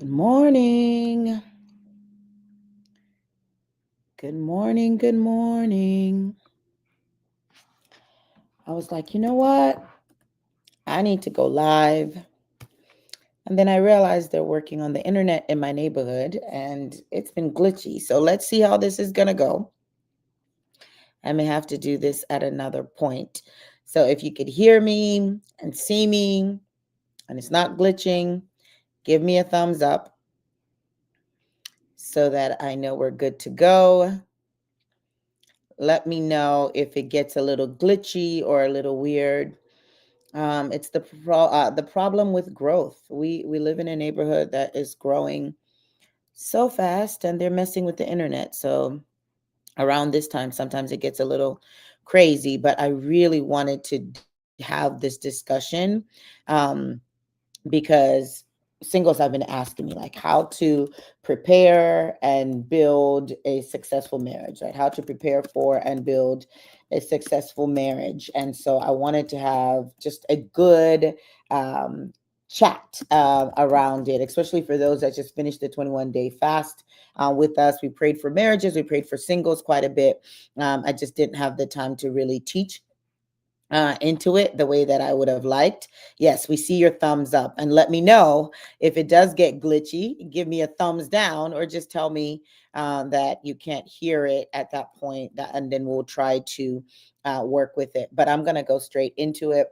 morning. Good morning. Good morning. I was like, you know what? I need to go live. And then I realized they're working on the internet in my neighborhood and it's been glitchy. So let's see how this is going to go. I may have to do this at another point. So if you could hear me and see me and it's not glitching, give me a thumbs up so that I know we're good to go. Let me know if it gets a little glitchy or a little weird. It's the problem with growth. We live in a neighborhood that is growing so fast, and they're messing with the internet. So around this time, sometimes it gets a little crazy. But I really wanted to have this discussion because singles have been asking me like how to prepare and build a successful marriage, right? How to prepare for and build a successful marriage. And so I wanted to have just a good chat around it, especially for those that just finished the 21-day fast with us. We prayed for marriages, we prayed for singles quite a bit. I just didn't have the time to really teach into it the way that I would have liked. Yes, we see your thumbs up, and let me know if it does get glitchy. Give me a thumbs down, or just tell me that you can't hear it at that point, and then we'll try to work with it. But I'm going to go straight into it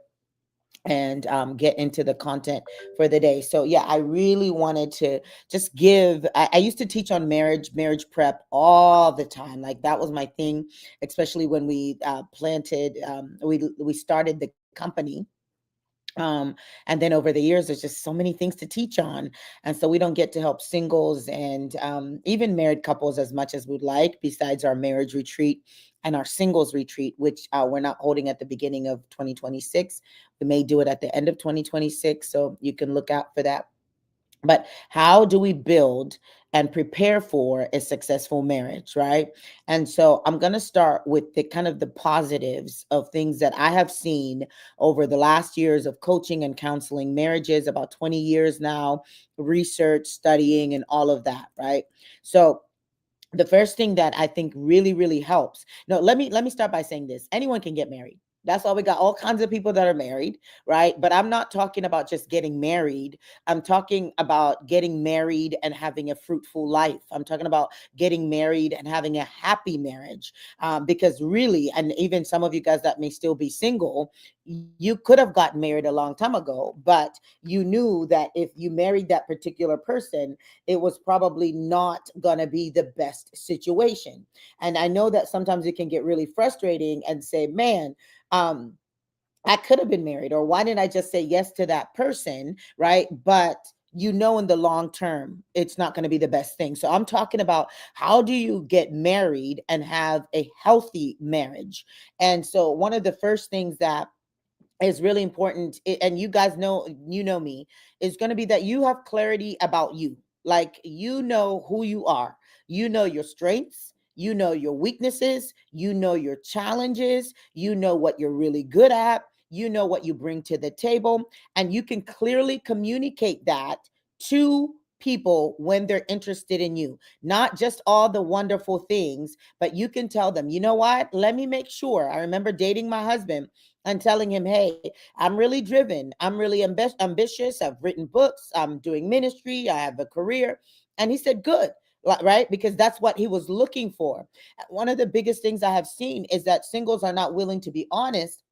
and get into the content for the day. So yeah, I really wanted to just give, I used to teach on marriage prep all the time. Like that was my thing, especially when we we started the company. And then over the years, there's just so many things to teach on. And so we don't get to help singles and even married couples as much as we'd like, besides our marriage retreat and our singles retreat, which we're not holding at the beginning of 2026. We may do it at the end of 2026. So you can look out for that. But how do we build and prepare for a successful marriage, right? And so I'm going to start with the kind of the positives of things that I have seen over the last years of coaching and counseling marriages, about 20 years now, research, studying, and all of that, right? So the first thing that I think really helps. No, let me start by saying this. Anyone can get married. That's why we got all kinds of people that are married, right? But I'm not talking about just getting married. I'm talking about getting married and having a fruitful life. I'm talking about getting married and having a happy marriage. Because really, and even some of you guys that may still be single, you could have gotten married a long time ago, but you knew that if you married that particular person, it was probably not going to be the best situation. And I know that sometimes it can get really frustrating and say, man, um, I could have been married, or why didn't I just say yes to that person? Right. But you know, in the long term, it's not going to be the best thing. So I'm talking about how do you get married and have a healthy marriage? And so one of the first things that is really important, and you guys know, you know me, is going to be that you have clarity about you. Like, you know who you are, you know your strengths, you know your weaknesses, you know your challenges, you know what you're really good at, you know what you bring to the table, and you can clearly communicate that to people when they're interested in you. Not just all the wonderful things, but you can tell them, you know what, let me make sure. I remember dating my husband and telling him, hey, I'm really driven. I'm really ambitious. I've written books. I'm doing ministry. I have a career. And he said, good, right? Because that's what he was looking for. One of the biggest things I have seen is that singles are not willing to be honest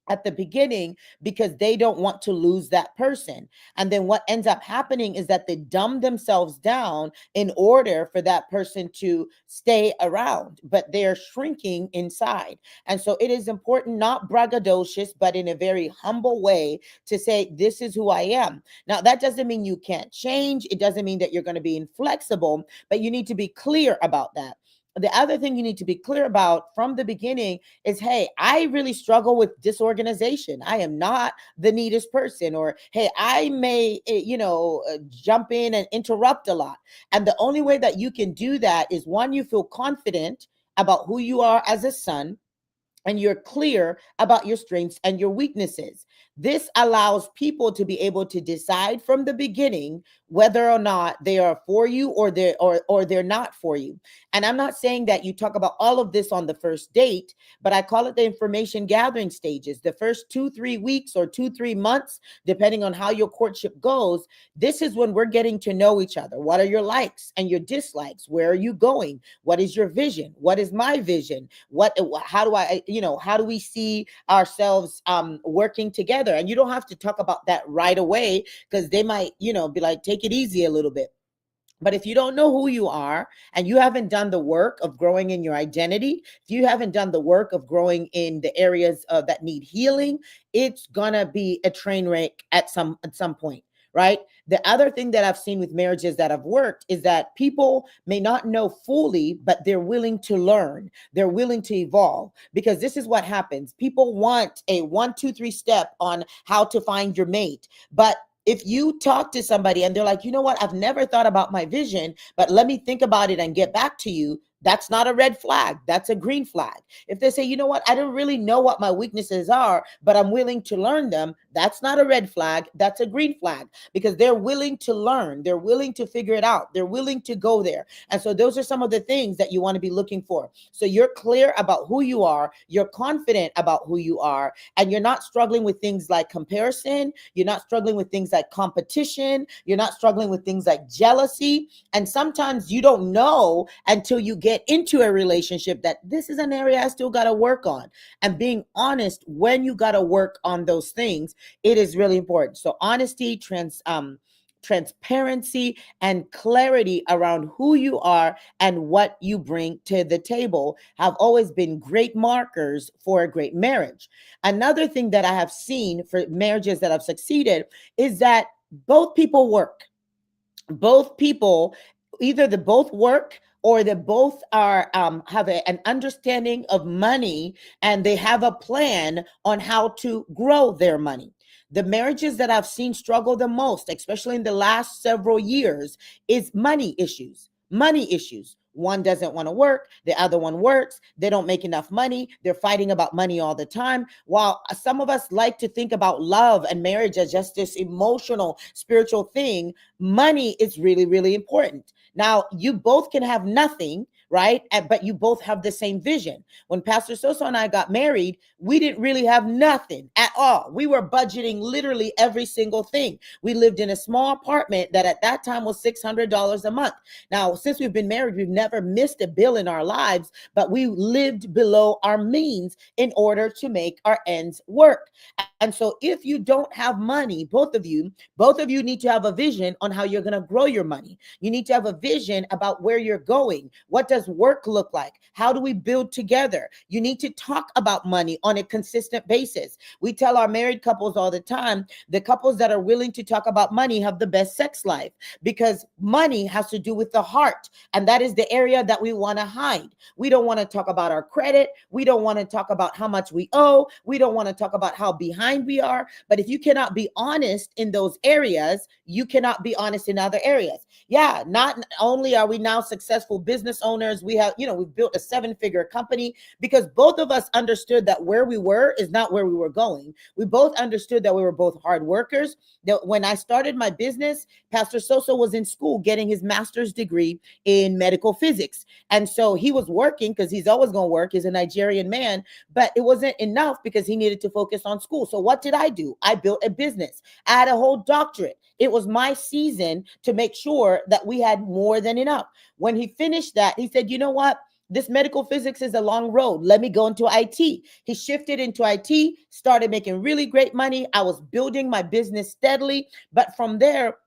at the beginning because they don't want to lose that person. And then what ends up happening is that they dumb themselves down in order for that person to stay around, but they're shrinking inside. And so it is important, not braggadocious, but in a very humble way, to say, this is who I am. Now, that doesn't mean you can't change. It doesn't mean that you're going to be inflexible, but you need to be clear about that. The other thing you need to be clear about from the beginning is, hey, I really struggle with disorganization. I am not the neatest person. Or, hey, I may, jump in and interrupt a lot. And the only way that you can do that is, one, you feel confident about who you are as a son. and you're clear about your strengths and your weaknesses. This allows people to be able to decide from the beginning whether or not they are for you or they're not for you. And I'm not saying that you talk about all of this on the first date, but I call it the information gathering stages. The first 2-3 weeks or 2-3 months, depending on how your courtship goes, this is when we're getting to know each other. What are your likes and your dislikes? Where are you going? What is your vision? What is my vision? How do I, how do we see ourselves working together? And you don't have to talk about that right away, because they might, be like, take it easy a little bit. But if you don't know who you are and you haven't done the work of growing in your identity, if you haven't done the work of growing in the areas that need healing, it's gonna be a train wreck at some point, right? The other thing that I've seen with marriages that have worked is that people may not know fully, but they're willing to learn. They're willing to evolve, because this is what happens. People want a 1, 2, 3 step on how to find your mate, but if you talk to somebody and they're like, you know what, I've never thought about my vision, but let me think about it and get back to you, that's not a red flag. That's a green flag. If they say, you know what, I don't really know what my weaknesses are, but I'm willing to learn them, that's not a red flag. That's a green flag, because they're willing to learn. They're willing to figure it out. They're willing to go there. And so those are some of the things that you want to be looking for. So you're clear about who you are. You're confident about who you are. And you're not struggling with things like comparison. You're not struggling with things like competition. You're not struggling with things like jealousy. And sometimes you don't know until you get into a relationship that this is an area I still got to work on. And being honest when you got to work on those things, it is really important. So honesty, transparency, and clarity around who you are and what you bring to the table have always been great markers for a great marriage. Another thing that I have seen for marriages that have succeeded is that both people work. Both people, either the both work or they both are have an understanding of money, and they have a plan on how to grow their money. The marriages that I've seen struggle the most, especially in the last several years, is money issues. Money issues. One doesn't want to work, the other one works, they don't make enough money, they're fighting about money all the time. While some of us like to think about love and marriage as just this emotional, spiritual thing, money is really, really important. Now, you both can have nothing, right? But you both have the same vision. When Pastor Soso and I got married, we didn't really have nothing at all. We were budgeting literally every single thing. We lived in a small apartment that at that time was $600 a month. Now, since we've been married, we've never missed a bill in our lives, but we lived below our means in order to make our ends work. And so if you don't have money, both of you need to have a vision on how you're going to grow your money. You need to have a vision about where you're going. What does work look like? How do we build together? You need to talk about money on a consistent basis. We tell our married couples all the time, the couples that are willing to talk about money have the best sex life, because money has to do with the heart. And that is the area that we want to hide. We don't want to talk about our credit. We don't want to talk about how much we owe. We don't want to talk about how behind we are. But if you cannot be honest in those areas, you cannot be honest in other areas. Yeah, not only are we now successful business owners, we have, we've built a 7-figure company because both of us understood that where we were is not where we were going. We both understood that we were both hard workers. That when I started my business, Pastor Soso was in school getting his master's degree in medical physics. And so he was working because he's always going to work. He's a Nigerian man, but it wasn't enough because he needed to focus on school. So what did I do? I built a business. I had a whole doctorate. It was my season to make sure that we had more than enough. When he finished that, he said, you know what? This medical physics is a long road. Let me go into IT. He shifted into IT, started making really great money. I was building my business steadily. But from there,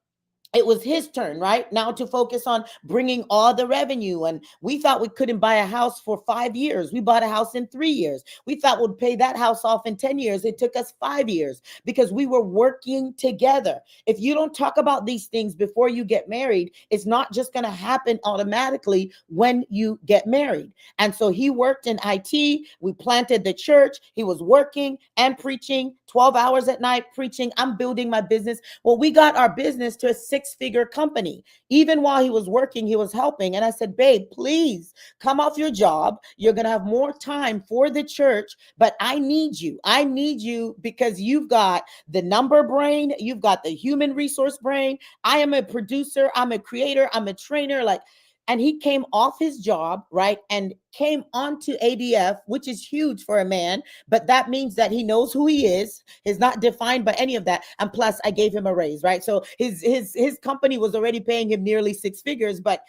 it was his turn, right? Now to focus on bringing all the revenue. And we thought we couldn't buy a house for 5 years. We bought a house in 3 years. We thought we'd pay that house off in 10 years. It took us 5 years because we were working together. If you don't talk about these things before you get married, it's not just going to happen automatically when you get married. And so he worked in IT. We planted the church. He was working and preaching 12 hours at night, preaching. I'm building my business. Well, we got our business to a six-figure company. Even while he was working, he was helping. And I said, babe, please come off your job. You're going to have more time for the church, but I need you. I need you because you've got the number brain, you've got the human resource brain. I am a producer, I'm a creator, I'm a trainer. Like, and he came off his job, right? And came onto ADF, which is huge for a man, but that means that he knows who he is. He's not defined by any of that. And plus, I gave him a raise, right? So his company was already paying him nearly six figures, but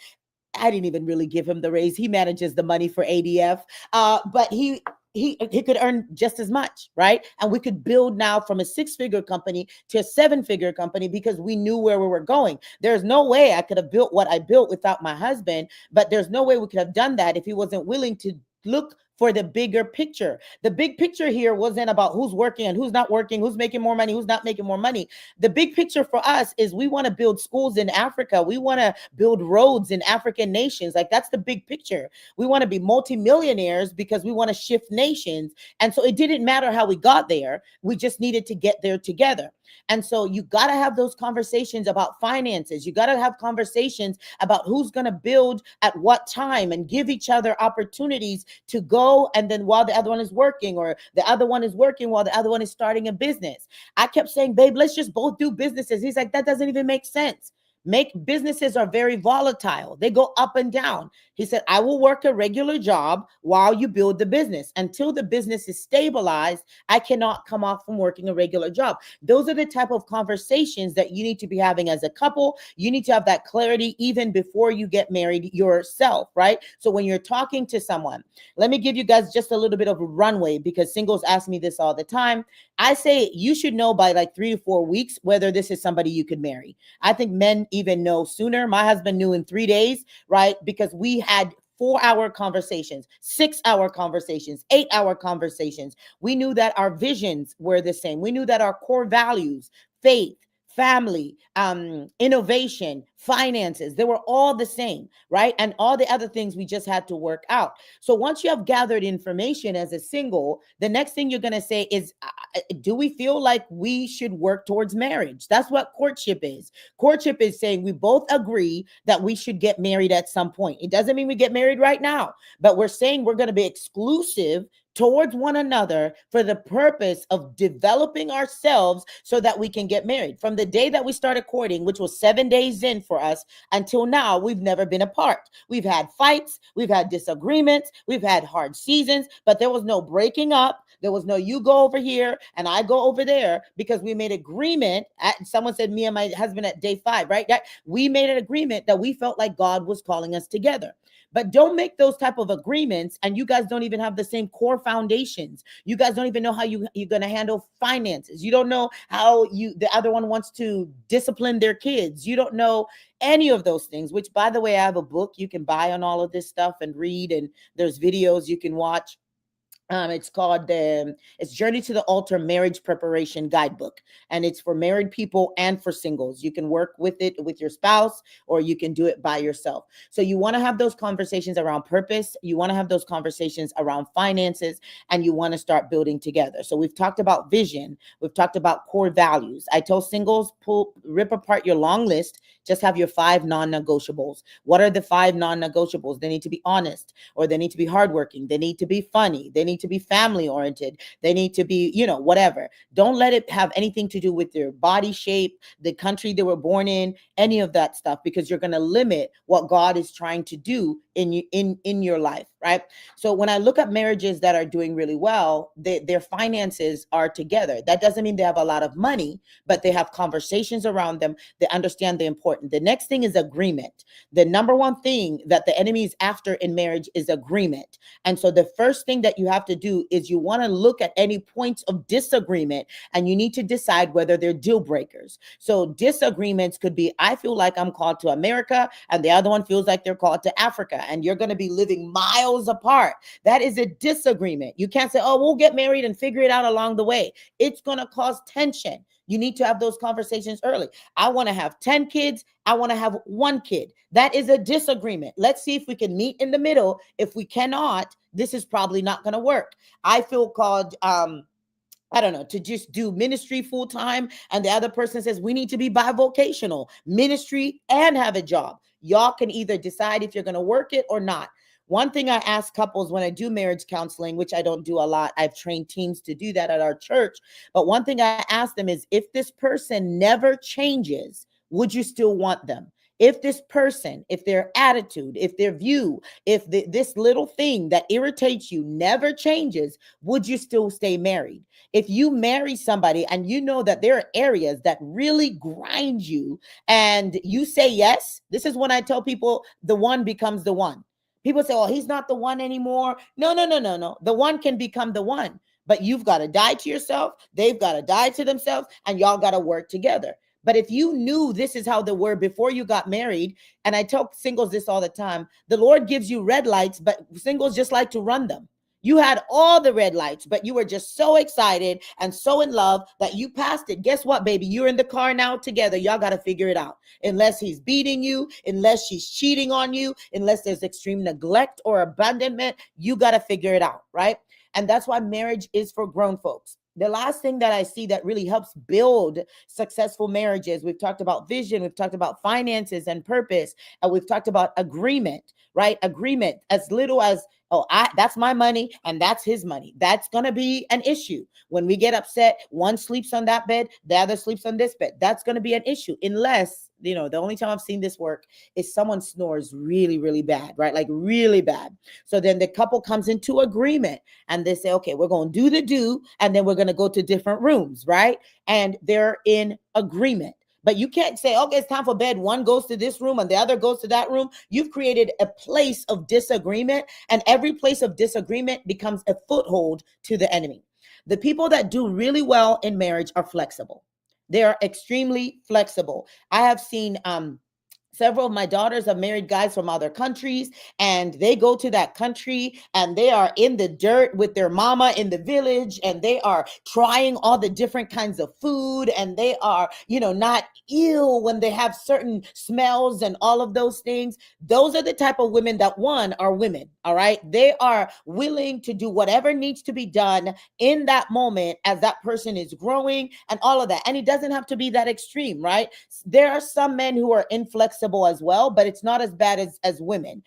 I didn't even really give him the raise. He manages the money for ADF, but he could earn just as much, right? And we could build now from a six-figure company to a seven-figure company because we knew where we were going. There's no way I could have built what I built without my husband, but there's no way we could have done that if he wasn't willing to look for the bigger picture. The big picture here wasn't about who's working and who's not working, who's making more money, who's not making more money. The big picture for us is we want to build schools in Africa. We want to build roads in African nations. Like, that's the big picture. We want to be multimillionaires because we want to shift nations. And so it didn't matter how we got there. We just needed to get there together. And so you got to have those conversations about finances. You got to have conversations about who's going to build at what time and give each other opportunities to go. And then while the other one is working, or the other one is working while the other one is starting a business. I kept saying, babe, let's just both do businesses. He's like, that doesn't even make sense. Businesses are very volatile. They go up and down. He said, I will work a regular job while you build the business. Until the business is stabilized, I cannot come off from working a regular job. Those are the type of conversations that you need to be having as a couple. You need to have that clarity even before you get married yourself, right? So when you're talking to someone, let me give you guys just a little bit of a runway, because singles ask me this all the time. I say you should know by like 3 to 4 weeks whether this is somebody you could marry. I think men even know sooner. My husband knew in 3 days, right? Because we had 4-hour conversations, 6-hour conversations, 8-hour conversations. We knew that our visions were the same. We knew that our core values, faith, family, innovation, finances, they were all the same, right? And all the other things we just had to work out. So once you have gathered information as a single, the next thing you're going to say is, do we feel like we should work towards marriage? That's what courtship is. Courtship is saying we both agree that we should get married at some point. It doesn't mean we get married right now, but we're saying we're going to be exclusive towards one another for the purpose of developing ourselves so that we can get married. From the day that we started courting, which was 7 days in for us, until now, we've never been apart. We've had fights, we've had disagreements, we've had hard seasons, but there was no breaking up. There was no you go over here and I go over there, because we made agreement. Someone said me and my husband at day 5, right? We made an agreement that we felt like God was calling us together. But don't make those type of agreements and you guys don't even have the same core foundations. You guys don't even know how you're going to handle finances. You don't know how the other one wants to discipline their kids. You don't know any of those things, which, by the way, I have a book you can buy on all of this stuff and read, and there's videos you can watch. It's called it's Journey to the Altar Marriage Preparation Guidebook. And it's for married people and for singles. You can work with it with your spouse, or you can do it by yourself. So you want to have those conversations around purpose. You want to have those conversations around finances, and you want to start building together. So we've talked about vision. We've talked about core values. I told singles, rip apart your long list. Just have your 5 non-negotiables. What are the 5 non-negotiables? They need to be honest, or they need to be hardworking. They need to be funny. They need to be family oriented. They need to be, whatever. Don't let it have anything to do with their body shape, the country they were born in, any of that stuff, because you're going to limit what God is trying to do in your life, right? So when I look at marriages that are doing really well, their finances are together. That doesn't mean they have a lot of money, but they have conversations around them. They understand the important. The next thing is agreement. The number one thing that the enemy is after in marriage is agreement. And so the first thing that you have to do is you want to look at any points of disagreement, and you need to decide whether they're deal breakers. So disagreements could be, I feel like I'm called to America, and the other one feels like they're called to Africa, and you're going to be living miles apart. That is a disagreement. You can't say, oh, we'll get married and figure it out along the way. It's going to cause tension. You need to have those conversations early. I want to have 10 kids. I want to have 1 kid. That is a disagreement. Let's see if we can meet in the middle. If we cannot, this is probably not going to work. I feel called, I don't know, to just do ministry full time. And the other person says, we need to be bivocational, ministry and have a job. Y'all can either decide if you're going to work it or not. One thing I ask couples when I do marriage counseling, which I don't do a lot, I've trained teams to do that at our church. But one thing I ask them is, if this person never changes, would you still want them? If this person, if their attitude, if their view, if this little thing that irritates you never changes, would you still stay married? If you marry somebody and you know that there are areas that really grind you and you say yes, this is when I tell people the one becomes the one. People say, oh, he's not the one anymore. No, no, no, no, no. The one can become the one, but you've got to die to yourself. They've got to die to themselves, and y'all got to work together. But if you knew this is how they were before you got married, and I tell singles this all the time, the Lord gives you red lights, but singles just like to run them. You had all the red lights, but you were just so excited and so in love that you passed it. Guess what, baby? You're in the car now together. Y'all got to figure it out. Unless he's beating you, unless she's cheating on you, unless there's extreme neglect or abandonment, you got to figure it out, right? And that's why marriage is for grown folks. The last thing that I see that really helps build successful marriages, we've talked about vision, we've talked about finances and purpose, and we've talked about agreement, right? Agreement, as little as, oh, that's my money and that's his money. That's going to be an issue. When we get upset, one sleeps on that bed, the other sleeps on this bed. That's going to be an issue, unless, the only time I've seen this work is someone snores really, really bad, right? Like really bad. So then the couple comes into agreement and they say, okay, we're going to do the do, and then we're going to go to different rooms, right? And they're in agreement. But you can't say, okay, it's time for bed. One goes to this room and the other goes to that room. You've created a place of disagreement, and every place of disagreement becomes a foothold to the enemy. The people that do really well in marriage are flexible. They are extremely flexible. I have seen several of my daughters have married guys from other countries, and they go to that country and they are in the dirt with their mama in the village, and they are trying all the different kinds of food, and they are, not ill when they have certain smells and all of those things. Those are the type of women that, one, are women. All right. They are willing to do whatever needs to be done in that moment as that person is growing and all of that. And it doesn't have to be that extreme, right? There are some men who are inflexible as well, but it's not as bad as women.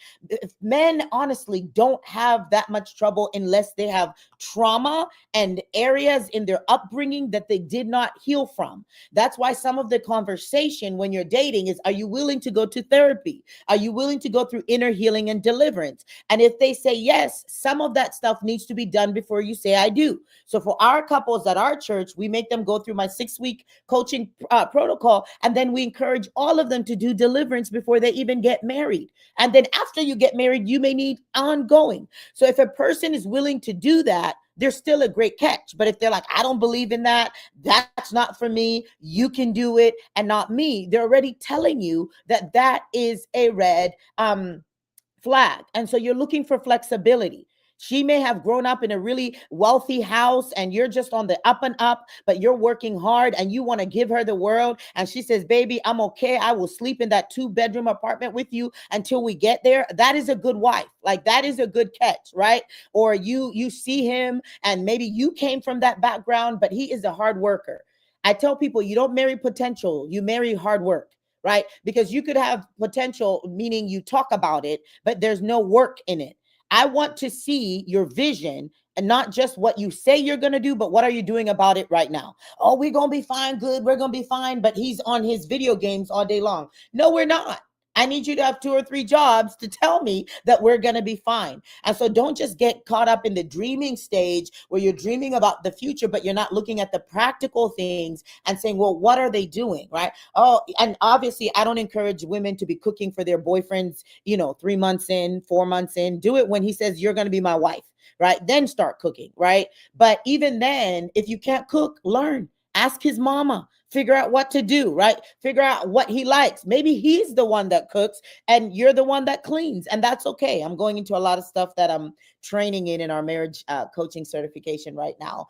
Men honestly don't have that much trouble unless they have trauma and areas in their upbringing that they did not heal from. That's why some of the conversation when you're dating is, are you willing to go to therapy? Are you willing to go through inner healing and deliverance? And if they say yes, some of that stuff needs to be done before you say I do. So for our couples at our church, we make them go through my 6-week coaching protocol, and then we encourage all of them to do deliverance before they even get married. And then after you get married, you may need ongoing. So if a person is willing to do that, they're still a great catch. But if they're like, I don't believe in that, that's not for me, you can do it and not me, they're already telling you that that is a red flag. And so you're looking for flexibility. She may have grown up in a really wealthy house and you're just on the up and up, but you're working hard and you want to give her the world. And she says, baby, I'm okay. I will sleep in that 2-bedroom apartment with you until we get there. That is a good wife. Like, that is a good catch, right? Or you see him and maybe you came from that background, but he is a hard worker. I tell people, you don't marry potential, you marry hard work. Right? Because you could have potential, meaning you talk about it, but there's no work in it. I want to see your vision and not just what you say you're going to do, but what are you doing about it right now? Oh, we're going to be fine. Good. We're going to be fine. But he's on his video games all day long. No, we're not. I need you to have 2 or 3 jobs to tell me that we're going to be fine. And so don't just get caught up in the dreaming stage where you're dreaming about the future, but you're not looking at the practical things and saying, well, what are they doing? Right. Oh, and obviously I don't encourage women to be cooking for their boyfriends, 3 months in, 4 months in. Do it when he says, you're going to be my wife. Right. Then start cooking. Right. But even then, if you can't cook, learn. Ask his mama. Figure out what to do, right? Figure out what he likes. Maybe he's the one that cooks and you're the one that cleans, and that's okay. I'm going into a lot of stuff that I'm training in our marriage coaching certification right now.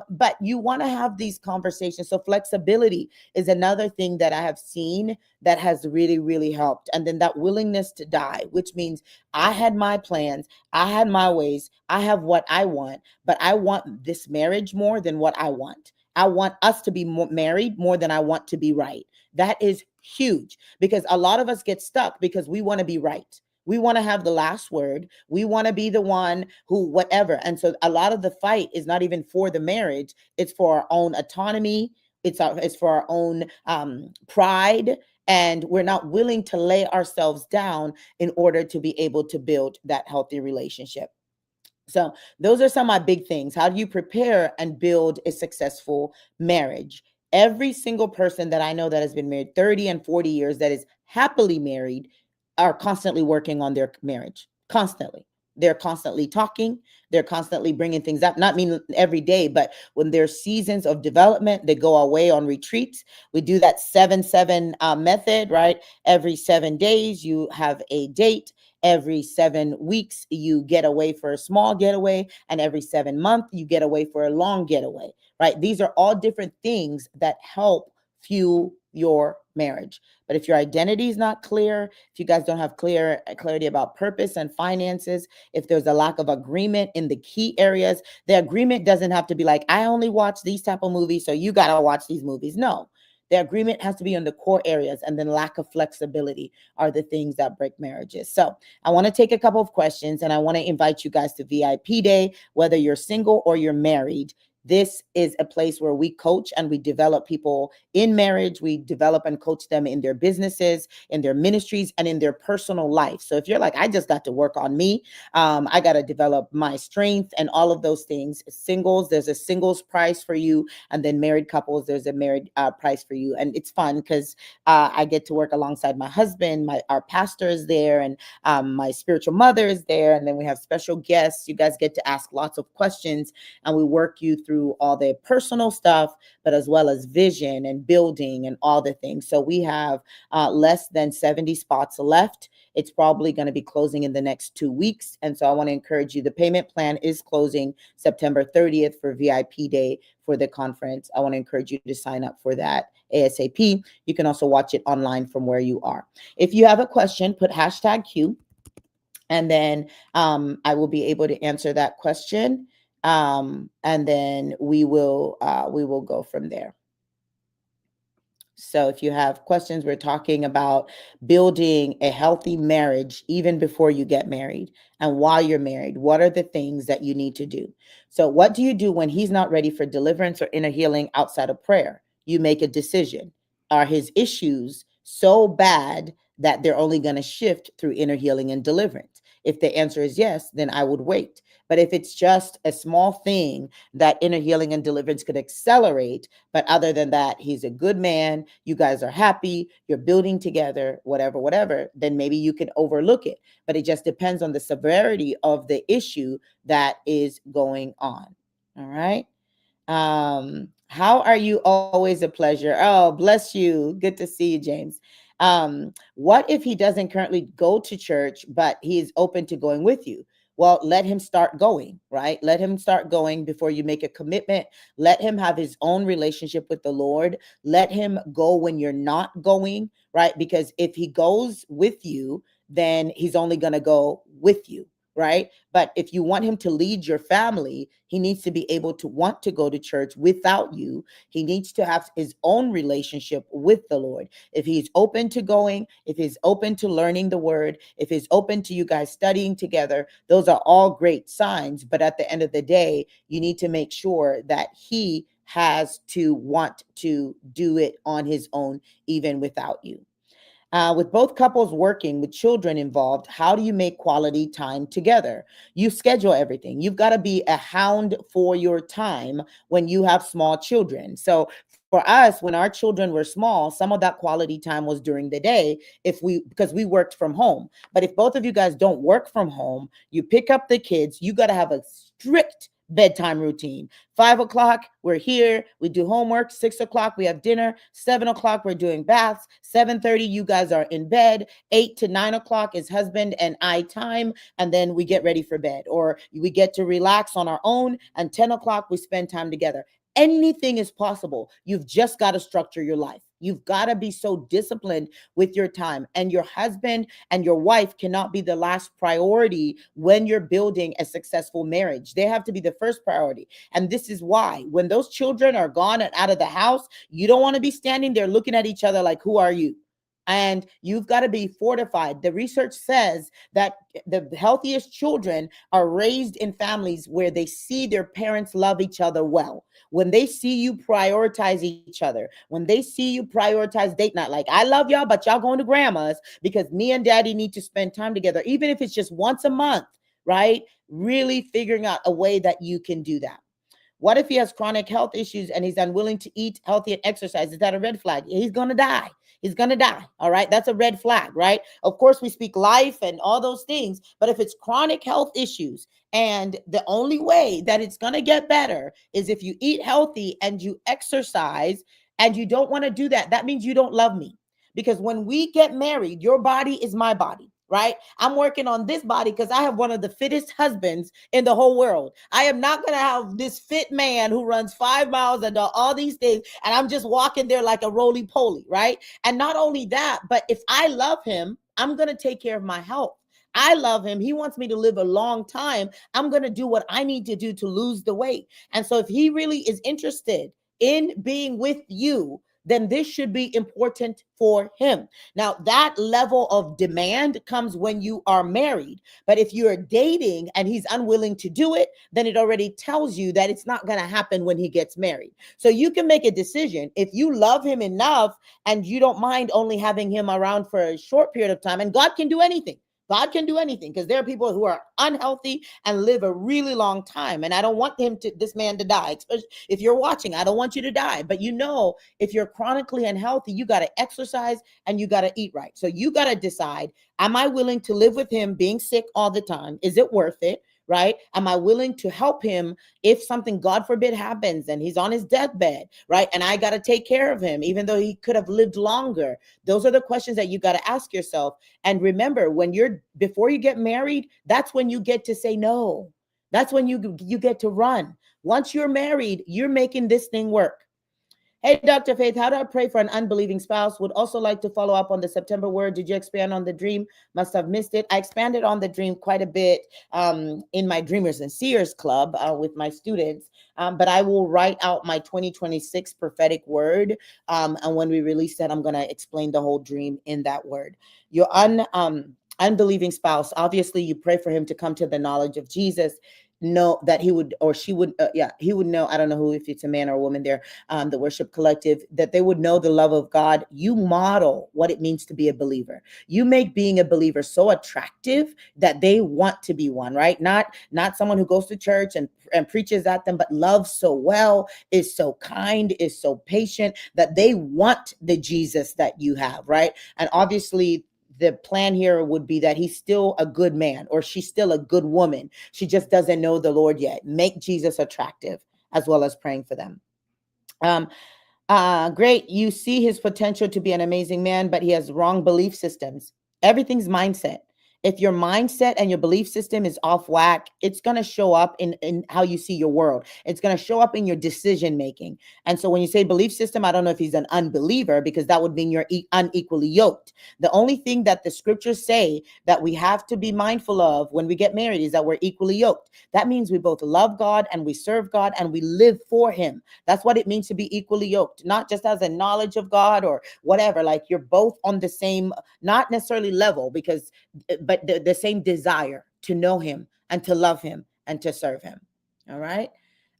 But you want to have these conversations. So flexibility is another thing that I have seen that has really, really helped. And then that willingness to die, which means I had my plans, I had my ways, I have what I want, but I want this marriage more than what I want. I want us to be married more than I want to be right. That is huge because a lot of us get stuck because we want to be right. We want to have the last word. We want to be the one who, whatever. And so a lot of the fight is not even for the marriage, it's for our own autonomy. It's for our own pride. And we're not willing to lay ourselves down in order to be able to build that healthy relationship. So those are some of my big things. How do you prepare and build a successful marriage? Every single person that I know that has been married 30 and 40 years that is happily married are constantly working on their marriage, constantly. They're constantly talking. They're constantly bringing things up. Not mean every day, but when there's seasons of development, they go away on retreats. We do that 7-7 method, right? Every 7 days, you have a date. Every 7 weeks, you get away for a small getaway. And every 7 months, you get away for a long getaway, right? These are all different things that help fuel your marriage. But if your identity is not clear, if you guys don't have clarity about purpose and finances, if there's a lack of agreement in the key areas, the agreement doesn't have to be like, I only watch these type of movies, so you got to watch these movies. No, the agreement has to be on the core areas, and then lack of flexibility are the things that break marriages. So I want to take a couple of questions, and I want to invite you guys to VIP Day, whether you're single or you're married. This is a place where we coach and we develop people in marriage. We develop and coach them in their businesses, in their ministries, and in their personal life. So if you're like, I just got to work on me, I got to develop my strength and all of those things. Singles, there's a singles price for you. And then married couples, there's a married price for you. And it's fun because I get to work alongside my husband. Our pastor is there, and my spiritual mother is there. And then we have special guests. You guys get to ask lots of questions, and we work you through all the personal stuff, but as well as vision and building and all the things. So we have less than 70 spots left. It's probably going to be closing in the next 2 weeks. And so I want to encourage you. The payment plan is closing September 30th for VIP Day for the conference. I want to encourage you to sign up for that ASAP. You can also watch it online from where you are. If you have a question, put #Q, and then I will be able to answer that question. And then we will go from there. So if you have questions, we're talking about building a healthy marriage even before you get married and while you're married. What are the things that you need to do? So what do you do when he's not ready for deliverance or inner healing outside of prayer? You make a decision. Are his issues so bad that they're only going to shift through inner healing and deliverance? If the answer is yes, then I would wait. But if it's just a small thing that inner healing and deliverance could accelerate, but other than that, he's a good man, you guys are happy, you're building together, whatever, then maybe you can overlook it. But it just depends on the severity of the issue that is going on. All right. How are you? Always a pleasure. Oh, bless you. Good to see you, James. What if he doesn't currently go to church, but he is open to going with you? Well, let him start going, right? Let him start going before you make a commitment. Let him have his own relationship with the Lord. Let him go when you're not going, right? Because if he goes with you, then he's only going to go with you, right? But if you want him to lead your family, he needs to be able to want to go to church without you. He needs to have his own relationship with the Lord. If he's open to going, if he's open to learning the word, if he's open to you guys studying together, those are all great signs. But at the end of the day, you need to make sure that he has to want to do it on his own, even without you. With both couples working with children involved, how do you make quality time together? You schedule everything. You've got to be a hound for your time when you have small children. So for us, when our children were small, some of that quality time was during the day because we worked from home. But if both of you guys don't work from home, you pick up the kids, you got to have a strict bedtime routine. 5 o'clock, we're here. We do homework. 6 o'clock, we have dinner. 7 o'clock, we're doing baths. 7:30, you guys are in bed. 8 to 9 o'clock is husband and I time, and then we get ready for bed, or we get to relax on our own. And 10 o'clock, we spend time together. Anything is possible. You've just got to structure your life. You've got to be so disciplined with your time. And your husband and your wife cannot be the last priority when you're building a successful marriage. They have to be the first priority. And this is why when those children are gone and out of the house, you don't want to be standing there looking at each other like, who are you? And you've got to be fortified. The research says that the healthiest children are raised in families where they see their parents love each other well. When they see you prioritize each other, when they see you prioritize date night, like, I love y'all, but y'all going to grandma's because me and daddy need to spend time together, even if it's just once a month, right? Really figuring out a way that you can do that. What if he has chronic health issues and he's unwilling to eat healthy and exercise? Is that a red flag? He's going to die. He's going to die. All right. That's a red flag, right? Of course, we speak life and all those things. But if it's chronic health issues, and the only way that it's going to get better is if you eat healthy and you exercise, and you don't want to do that, that means you don't love me. Because when we get married, your body is my body. Right? I'm working on this body because I have one of the fittest husbands in the whole world. I am not going to have this fit man who runs 5 miles and all these things, and I'm just walking there like a roly-poly, right? And not only that, but if I love him, I'm going to take care of my health. I love him. He wants me to live a long time. I'm going to do what I need to do to lose the weight. And so if he really is interested in being with you, then this should be important for him. Now, that level of demand comes when you are married. But if you're dating and he's unwilling to do it, then it already tells you that it's not going to happen when he gets married. So you can make a decision. If you love him enough and you don't mind only having him around for a short period of time, and God can do anything. God can do anything, because there are people who are unhealthy and live a really long time. And I don't want this man to die. Especially if you're watching, I don't want you to die. But if you're chronically unhealthy, you got to exercise and you got to eat right. So you got to decide, am I willing to live with him being sick all the time? Is it worth it? Right? Am I willing to help him if something, God forbid, happens and he's on his deathbed, right? And I got to take care of him, even though he could have lived longer. Those are the questions that you got to ask yourself. And remember, before you get married, that's when you get to say no. That's when you get to run. Once you're married, you're making this thing work. Hey, Dr. Faith, how do I pray for an unbelieving spouse? Would also like to follow up on the September word. Did you expand on the dream? Must have missed it. I expanded on the dream quite a bit in my Dreamers and Seers Club with my students. But I will write out my 2026 prophetic word. And when we release that, I'm going to explain the whole dream in that word. Your unbelieving spouse, obviously, you pray for him to come to the knowledge of Jesus. Know that he would, or she would, he would know. I don't know who, if it's a man or a woman there, the worship collective, that they would know the love of God. You model what it means to be a believer. You make being a believer so attractive that they want to be one, right? Not someone who goes to church and preaches at them, but loves so well, is so kind, is so patient, that they want the Jesus that you have, right? And obviously, the plan here would be that he's still a good man, or she's still a good woman. She just doesn't know the Lord yet. Make Jesus attractive, as well as praying for them. Great. You see his potential to be an amazing man, but he has wrong belief systems. Everything's mindset. If your mindset and your belief system is off whack, it's going to show up in how you see your world. It's going to show up in your decision making. And so when you say belief system, I don't know if he's an unbeliever, because that would mean you're unequally yoked. The only thing that the scriptures say that we have to be mindful of when we get married is that we're equally yoked. That means we both love God and we serve God and we live for him. That's what it means to be equally yoked, not just as a knowledge of God or whatever. Like, you're both on the same, not necessarily level, but the same desire to know him and to love him and to serve him. All right.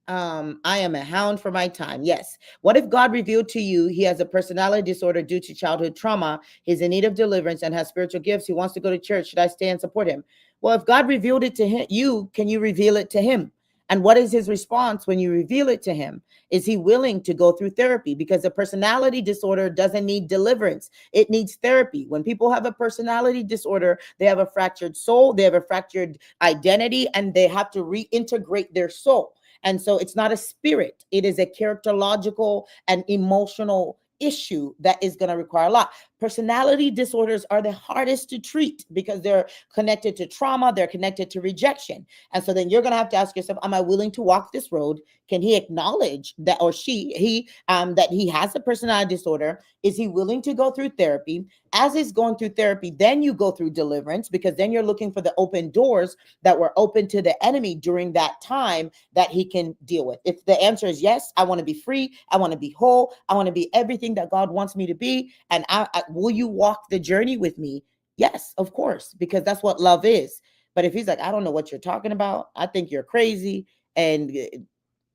I am a hound for my time. Yes. What if God revealed to you he has a personality disorder due to childhood trauma? He's in need of deliverance and has spiritual gifts. He wants to go to church. Should I stay and support him? Well, if God revealed it to you, can you reveal it to him? And what is his response when you reveal it to him? Is he willing to go through therapy? Because a personality disorder doesn't need deliverance. It needs therapy. When people have a personality disorder, they have a fractured soul, they have a fractured identity, and they have to reintegrate their soul. And so it's not a spirit, it is a characterological and emotional issue that is going to require a lot. Personality disorders are the hardest to treat because they're connected to trauma, they're connected to rejection. And so then you're going to have to ask yourself, am I willing to walk this road? Can he acknowledge that, or he that he has a personality disorder? Is he willing to go through therapy? As he's going through therapy, then you go through deliverance, because then you're looking for the open doors that were open to the enemy during that time that he can deal with. If the answer is yes, I want to be free, I want to be whole, I want to be everything that God wants me to be, and will you walk the journey with me? Yes, of course, because that's what love is. But if he's like, I don't know what you're talking about, I think you're crazy, and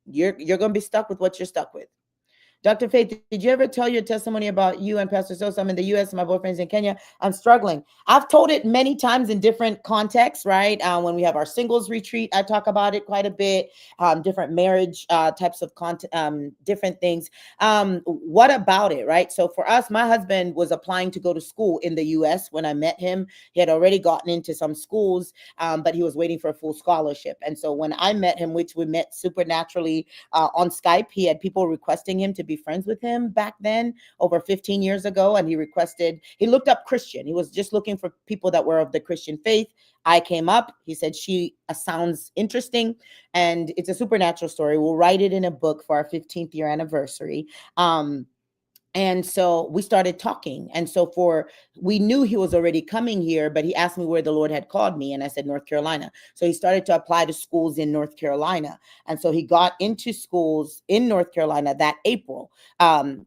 you're going to be stuck with what you're stuck with. Dr. Faith, did you ever tell your testimony about you and Pastor Sosa? I'm in the US, my boyfriend's in Kenya. I'm struggling. I've told it many times in different contexts, right? When we have our singles retreat, I talk about it quite a bit, different marriage types of content, different things. What about it, right? So for us, my husband was applying to go to school in the US when I met him. He had already gotten into some schools, but he was waiting for a full scholarship. And so when I met him, which we met supernaturally on Skype, he had people requesting him to be friends with him back then, over 15 years ago. And he looked up Christian. He was just looking for people that were of the Christian faith. I came up, he said, she sounds interesting. And it's a supernatural story. We'll write it in a book for our 15th year anniversary. And so we started talking. And so we knew he was already coming here, but he asked me where the Lord had called me. And I said, North Carolina. So he started to apply to schools in North Carolina. And so he got into schools in North Carolina that April.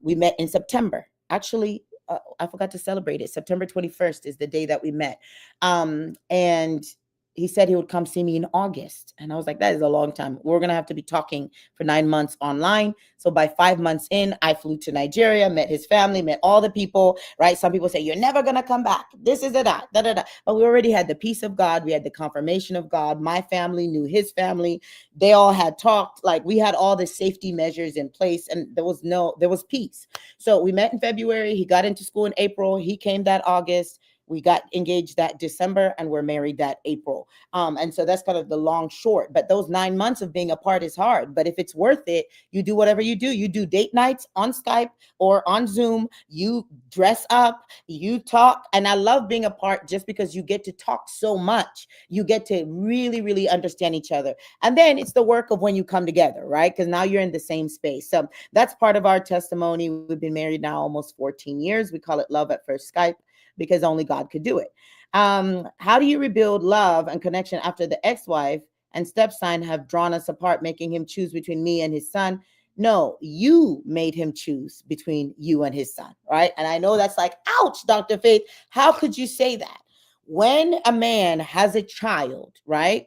We met in September. Actually, I forgot to celebrate it. September 21st is the day that we met. And he said he would come see me in August. And I was like, that is a long time. We're going to have to be talking for 9 months online. So by 5 months in, I flew to Nigeria, met his family, met all the people, right? Some people say, you're never going to come back. This is da da da. But we already had the peace of God. We had the confirmation of God. My family knew his family. They all had talked. Like, we had all the safety measures in place, and there was peace. So we met in February. He got into school in April. He came that August. We got engaged that December, and we're married that April. And so that's kind of the long short. But those 9 months of being apart is hard. But if it's worth it, you do whatever you do. You do date nights on Skype or on Zoom. You dress up, you talk. And I love being apart just because you get to talk so much. You get to really, really understand each other. And then it's the work of when you come together, right? Because now you're in the same space. So that's part of our testimony. We've been married now almost 14 years. We call it Love at First Skype, because only God could do it. How do you rebuild love and connection after the ex-wife and stepson have drawn us apart, making him choose between me and his son? No, you made him choose between you and his son, right? And I know that's like, ouch, Dr. Faith. How could you say that? When a man has a child, right?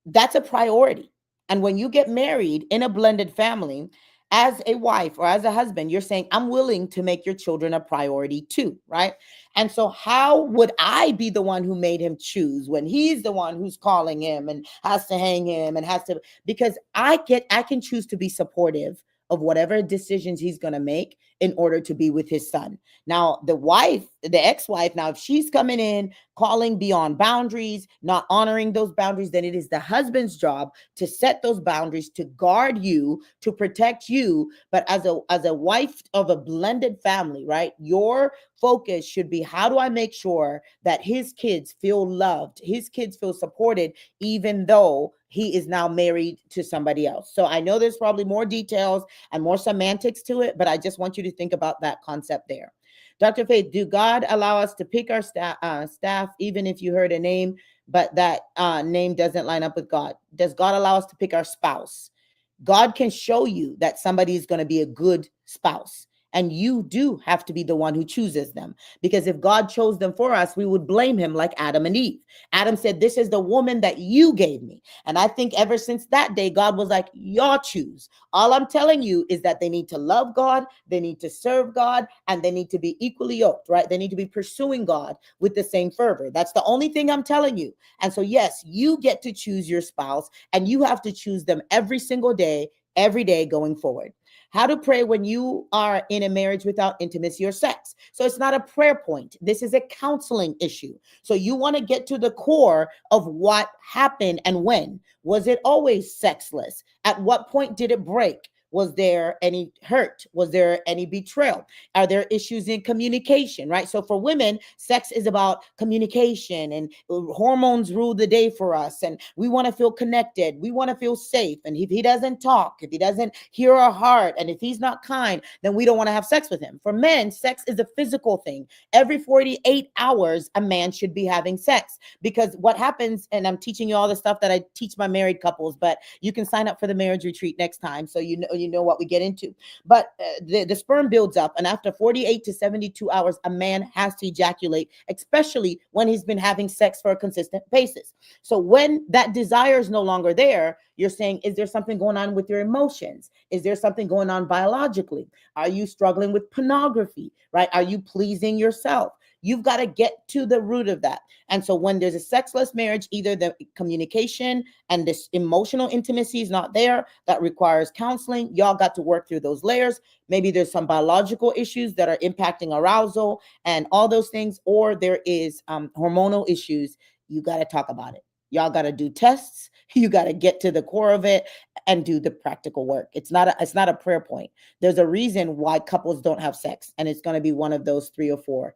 That's a priority. And when you get married in a blended family, as a wife or as a husband, you're saying, I'm willing to make your children a priority too, right? And so how would I be the one who made him choose when he's the one who's calling him and has to hang him and because I can choose to be supportive of whatever decisions he's going to make in order to be with his son. Now, the ex-wife, now, if she's coming in, calling beyond boundaries, not honoring those boundaries, then it is the husband's job to set those boundaries, to guard you, to protect you. But as a wife of a blended family, right, your focus should be, how do I make sure that his kids feel loved, his kids feel supported, even though he is now married to somebody else? So I know there's probably more details and more semantics to it, but I just want you to think about that concept there. Dr. Faith, do God allow us to pick our staff, even if you heard a name, but that name doesn't line up with God? Does God allow us to pick our spouse? God can show you that somebody is going to be a good spouse. And you do have to be the one who chooses them. Because if God chose them for us, we would blame him like Adam and Eve. Adam said, this is the woman that you gave me. And I think ever since that day, God was like, y'all choose. All I'm telling you is that they need to love God, they need to serve God, and they need to be equally yoked, right? They need to be pursuing God with the same fervor. That's the only thing I'm telling you. And so, yes, you get to choose your spouse, and you have to choose them every single day, every day going forward. How to pray when you are in a marriage without intimacy or sex. So it's not a prayer point. This is a counseling issue. So you want to get to the core of what happened and when. Was it always sexless? At what point did it break? Was there any hurt? Was there any betrayal? Are there issues in communication, right? So for women, sex is about communication, and hormones rule the day for us. And we want to feel connected. We want to feel safe. And if he doesn't talk, if he doesn't hear our heart, and if he's not kind, then we don't want to have sex with him. For men, sex is a physical thing. Every 48 hours, a man should be having sex, because what happens, and I'm teaching you all the stuff that I teach my married couples, but you can sign up for the marriage retreat next time, so you know what we get into. But the sperm builds up, and after 48 to 72 hours, a man has to ejaculate, especially when he's been having sex for a consistent basis. So when that desire is no longer there, you're saying, is there something going on with your emotions? Is there something going on biologically? Are you struggling with pornography, right? Are you pleasing yourself? You've got to get to the root of that. And so when there's a sexless marriage, either the communication and this emotional intimacy is not there, that requires counseling. Y'all got to work through those layers. Maybe there's some biological issues that are impacting arousal and all those things, or there is hormonal issues. You got to talk about it. Y'all got to do tests. You got to get to the core of it and do the practical work. It's not a prayer point. There's a reason why couples don't have sex, and it's going to be one of those 3 or 4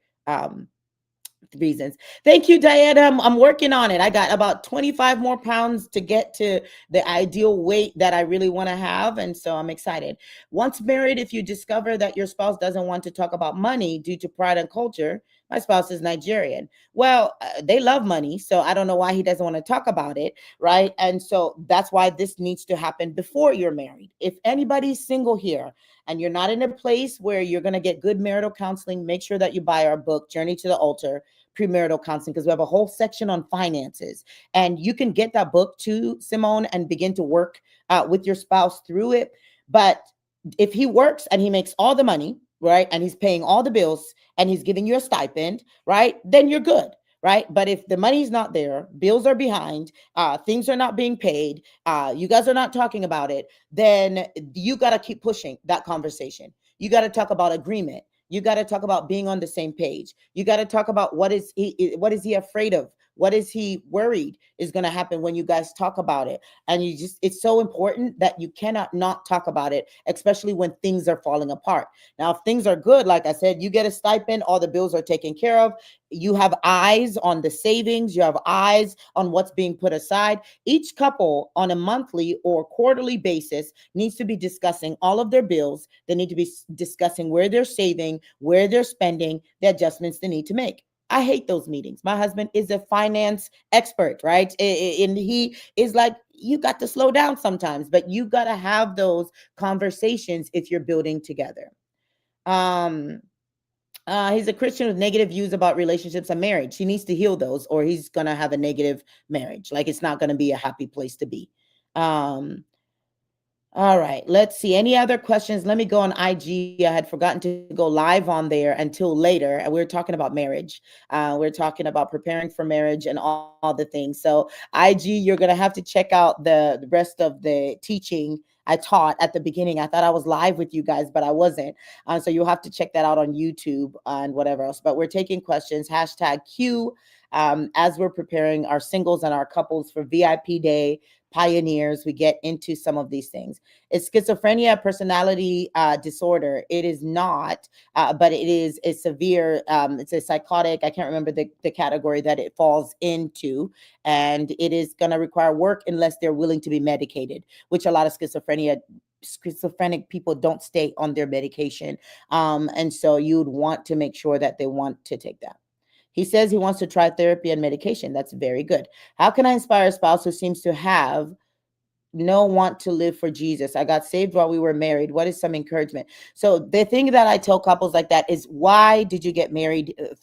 reasons. Thank you, Diana. I'm working on it. I got about 25 more pounds to get to the ideal weight that I really want to have. And so I'm excited. Once married, if you discover that your spouse doesn't want to talk about money due to pride and culture, my spouse is Nigerian. Well, they love money, so I don't know why he doesn't want to talk about it, right? And so that's why this needs to happen before you're married. If anybody's single here and you're not in a place where you're going to get good marital counseling, make sure that you buy our book, Journey to the Altar, Premarital Counseling, because we have a whole section on finances. And you can get that book to Simone and begin to work with your spouse through it. But if he works and he makes all the money, right, and he's paying all the bills and he's giving you a stipend, right, then you're good. Right. But if the money's not there, bills are behind, things are not being paid, you guys are not talking about it, then you got to keep pushing that conversation. You got to talk about agreement. You got to talk about being on the same page. You got to talk about what is he afraid of? What is he worried is going to happen when you guys talk about it? And it's so important that you cannot not talk about it, especially when things are falling apart. Now, if things are good, like I said, you get a stipend, all the bills are taken care of. You have eyes on the savings. You have eyes on what's being put aside. Each couple on a monthly or quarterly basis needs to be discussing all of their bills. They need to be discussing where they're saving, where they're spending, the adjustments they need to make. I hate those meetings. My husband is a finance expert, right? And he is like, you got to slow down sometimes, but you got to have those conversations if you're building together. He's a Christian with negative views about relationships and marriage. He needs to heal those, or he's going to have a negative marriage. Like, it's not going to be a happy place to be. All right, let's see. Any other questions? Let me go on IG. I had forgotten to go live on there until later. And we were talking about marriage. We're talking about preparing for marriage and all the things. So IG, you're going to have to check out the rest of the teaching I taught at the beginning. I thought I was live with you guys, but I wasn't. So you'll have to check that out on YouTube and whatever else. But we're taking questions. #Q as we're preparing our singles and our couples for VIP Day. Pioneers, we get into some of these things. It's schizophrenia, personality disorder. It is not, but it is a severe, it's a psychotic, I can't remember the category that it falls into, and it is going to require work unless they're willing to be medicated, which a lot of schizophrenic people don't stay on their medication. And so you'd want to make sure that they want to take that. He says he wants to try therapy and medication. That's very good. How can I inspire a spouse who seems to have no want to live for Jesus? I got saved while we were married. What is some encouragement? So the thing that I tell couples like that is, why did you get married at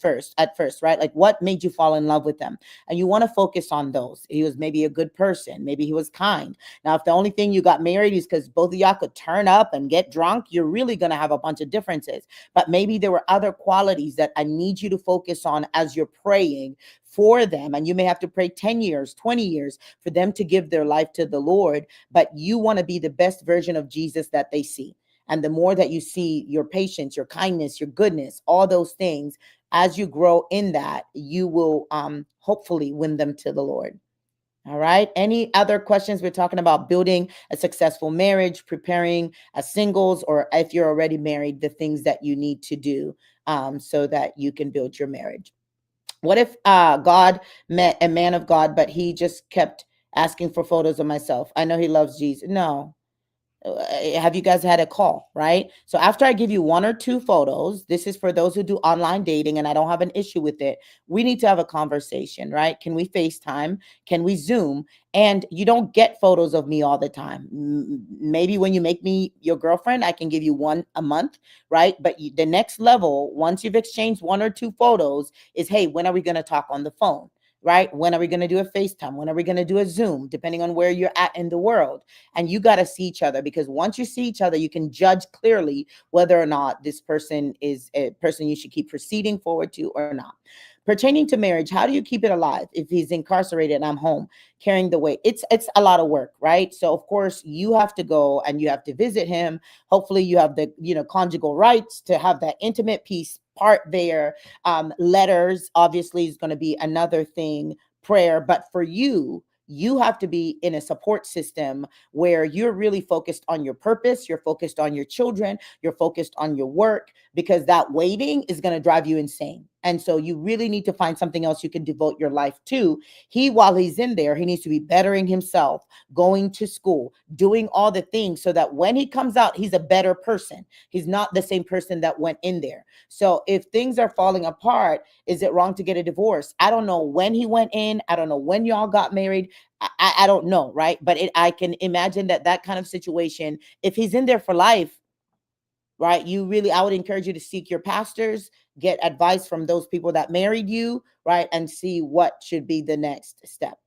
first, right? Like, what made you fall in love with them? And you want to focus on those. He was maybe a good person. Maybe he was kind. Now, if the only thing you got married is because both of y'all could turn up and get drunk, you're really going to have a bunch of differences. But maybe there were other qualities that I need you to focus on as you're praying for them. And you may have to pray 10 years, 20 years for them to give their life to the Lord, but you want to be the best version of Jesus that they see. And the more that you see your patience, your kindness, your goodness, all those things, as you grow in that, you will hopefully win them to the Lord. All right. Any other questions? We're talking about building a successful marriage, preparing as singles, or if you're already married, the things that you need to do so that you can build your marriage. What if God met a man of God, but he just kept asking for photos of myself? I know he loves Jesus. No, have you guys had a call, right? So after I give you one or two photos, this is for those who do online dating, and I don't have an issue with it. We need to have a conversation, right? Can we FaceTime? Can we Zoom? And you don't get photos of me all the time. Maybe when you make me your girlfriend, I can give you one a month, right? But the next level, once you've exchanged one or two photos, is, hey, when are we going to talk on the phone? Right? When are we going to do a FaceTime? When are we going to do a Zoom? Depending on where you're at in the world. And you got to see each other, because once you see each other, you can judge clearly whether or not this person is a person you should keep proceeding forward to or not. Pertaining to marriage, how do you keep it alive if he's incarcerated and I'm home carrying the weight? It's a lot of work, right? So of course you have to go and you have to visit him. Hopefully you have the conjugal rights to have that intimate piece part there. Letters obviously is going to be another thing. Prayer, but for you have to be in a support system where you're really focused on your purpose, you're focused on your children, you're focused on your work, because that waiting is going to drive you insane. And so you really need to find something else you can devote your life to. While he's in there, he needs to be bettering himself, going to school, doing all the things so that when he comes out, he's a better person. He's not the same person that went in there. So if things are falling apart, is it wrong to get a divorce? I don't know when he went in. I don't know when y'all got married. I don't know, right? But I can imagine that kind of situation, if he's in there for life, right? I would encourage you to seek your pastors, get advice from those people that married you, right? And see what should be the next step.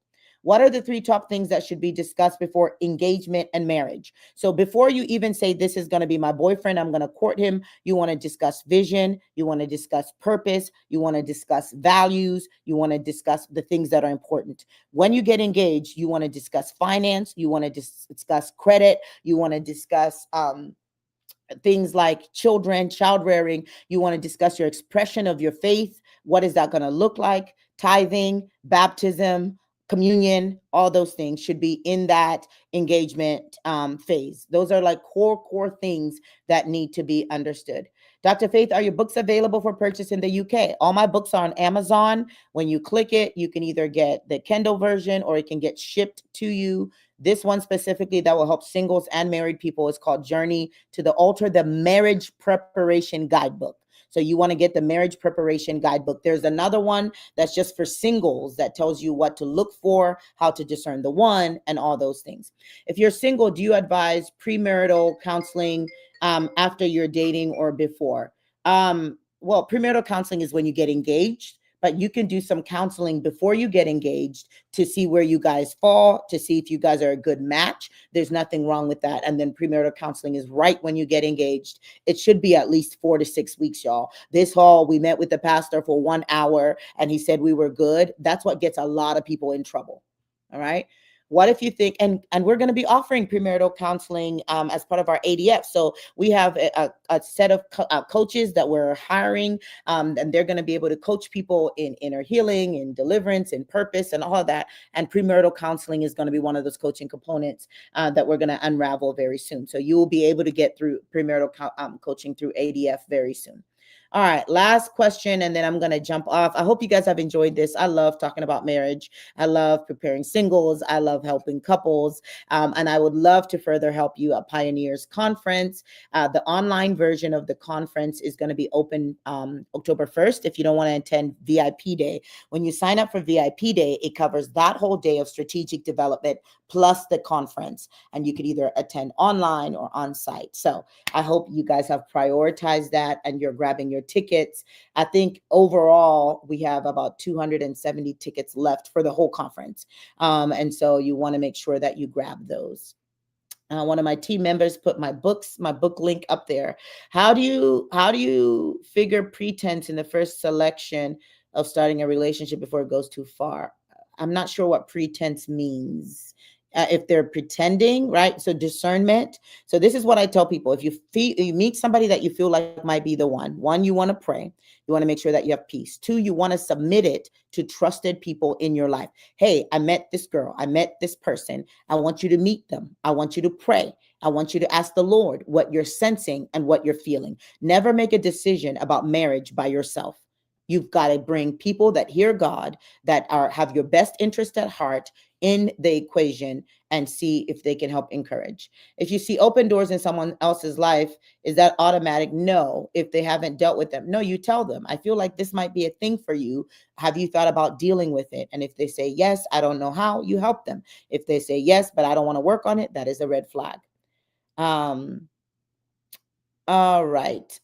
What are the three top things that should be discussed before engagement and marriage? So before you even say, this is going to be my boyfriend, I'm going to court him, you want to discuss vision, you want to discuss purpose, you want to discuss values, you want to discuss the things that are important. When you get engaged, you want to discuss finance, you want to discuss credit, you want to discuss things like child rearing. You want to discuss your expression of your faith. What is that going to look like? Tithing, baptism, communion, all those things should be in that engagement phase. Those are like core things that need to be understood. Dr. Faith, are your books available for purchase in the UK? All my books are on Amazon. When you click it, you can either get the Kindle version or it can get shipped to you. This one specifically that will help singles and married people is called Journey to the Altar, the Marriage Preparation Guidebook. So you want to get the Marriage Preparation Guidebook. There's another one that's just for singles that tells you what to look for, how to discern the one, and all those things. If you're single, do you advise premarital counseling after you're dating or before? Well, premarital counseling is when you get engaged, but you can do some counseling before you get engaged to see where you guys fall, to see if you guys are a good match. There's nothing wrong with that. And then premarital counseling is right when you get engaged. It should be at least 4 to 6 weeks, y'all. This hall, we met with the pastor for 1 hour and he said we were good. That's what gets a lot of people in trouble. All right. What if you think, and we're going to be offering premarital counseling as part of our ADF. So we have a set of coaches that we're hiring, and they're going to be able to coach people in inner healing, in deliverance, in purpose, and all of that. And premarital counseling is going to be one of those coaching components that we're going to unravel very soon. So you will be able to get through premarital coaching through ADF very soon. All right, last question, and then I'm going to jump off. I hope you guys have enjoyed this. I love talking about marriage. I love preparing singles. I love helping couples. And I would love to further help you at Pioneers Conference. The online version of the conference is going to be open October 1st if you don't want to attend VIP Day. When you sign up for VIP Day, it covers that whole day of strategic development plus the conference. And you could either attend online or on site. So I hope you guys have prioritized that and you're grabbing your tickets. I think overall we have about 270 tickets left for the whole conference. And so you want to make sure that you grab those. One of my team members put my book link up there. How do you figure pretense in the first selection of starting a relationship before it goes too far? I'm not sure what pretense means. if they're pretending, right? So discernment. So this is what I tell people: if you meet somebody that you feel like might be the one, you want to pray. You want to make sure that you have peace. Two, you want to submit it to trusted people in your life. Hey, I met this girl. I met this person. I want you to meet them. I want you to pray. I want you to ask the Lord what you're sensing and what you're feeling. Never make a decision about marriage by yourself. You've got to bring people that hear God, that have your best interest at heart in the equation, and see if they can help encourage. If you see open doors in someone else's life, is that automatic? No. If they haven't dealt with them, no, you tell them, I feel like this might be a thing for you. Have you thought about dealing with it? And if they say yes, I don't know how, you help them. If they say yes, but I don't want to work on it, that is a red flag. All right.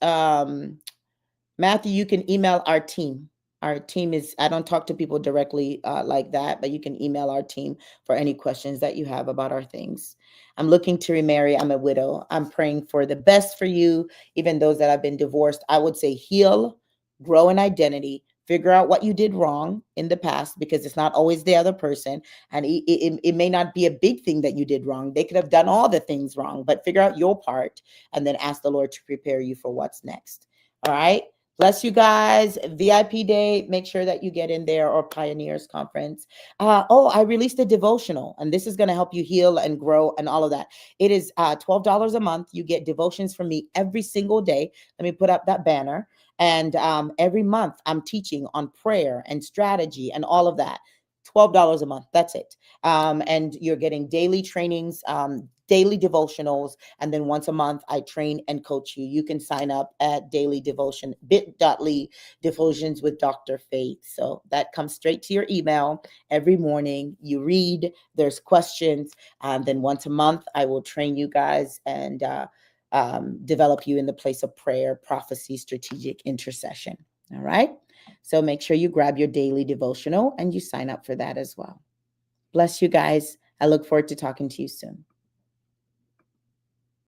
Matthew, you can email our team. Our team is, I don't talk to people directly like that, but you can email our team for any questions that you have about our things. I'm looking to remarry. I'm a widow. I'm praying for the best for you, even those that have been divorced. I would say heal, grow in identity, figure out what you did wrong in the past, because it's not always the other person. And it may not be a big thing that you did wrong. They could have done all the things wrong, but figure out your part and then ask the Lord to prepare you for what's next. All right. Bless you guys. VIP day, make sure that you get in there, or Pioneers Conference. I released a devotional, and this is going to help you heal and grow and all of that. It is $12 a month. You get devotions from me every single day. Let me put up that banner. And every month I'm teaching on prayer and strategy and all of that. $12 a month. That's it. And you're getting daily trainings, daily devotionals, and then once a month I train and coach you. You can sign up at daily devotion, bit.ly devotions with Dr.Faith. So that comes straight to your email every morning. You read, there's questions. Then once a month I will train you guys and develop you in the place of prayer, prophecy, strategic intercession. All right. So make sure you grab your daily devotional and you sign up for that as well. Bless you guys. I look forward to talking to you soon.